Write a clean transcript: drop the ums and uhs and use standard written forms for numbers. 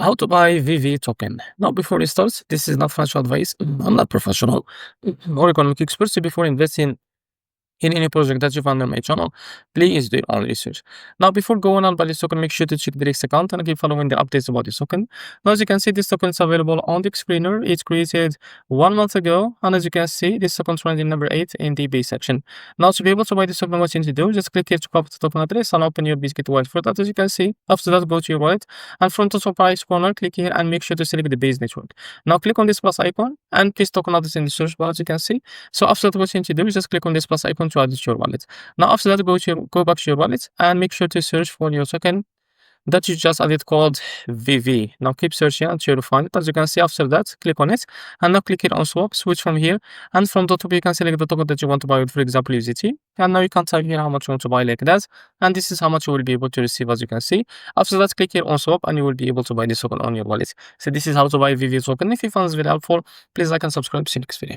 How to buy VIVI token. Now, before we start, this is not financial advice. I'm not professional or economic expert. So before investing in any project that you find on my channel, please do your own research. Now, before going on by this token, make sure to check the next account and keep following the updates about this token. Now, as you can see, this token is available on the screener. It's created 1 month ago, and as you can see, this token is running number 8 in the base section. Now, to be able to buy this token, what you need to do, just click here to copy the token address and open your Bitget wallet. For that, as you can see, after that, go to your wallet, and from the top right corner, click here and make sure to select the base network. Now, click on this plus icon and paste token address in the search bar, as you can see. So after that, what you need to do is just click on this plus icon to add it to your wallet. Now after that, go back to your wallet and make sure to search for your token that you just added called VIVI. Now keep searching until you find it. As you can see, after that, click on it and now click here on swap, switch from here, and from the top you can select the token that you want to buy with, for example USDT, and now you can type here how much you want to buy like that, and this is how much you will be able to receive. As you can see, after that, click here on swap and you will be able to buy this token on your wallet. So this is how to buy VIVI token. If you found this video helpful, please like and subscribe. See you next video.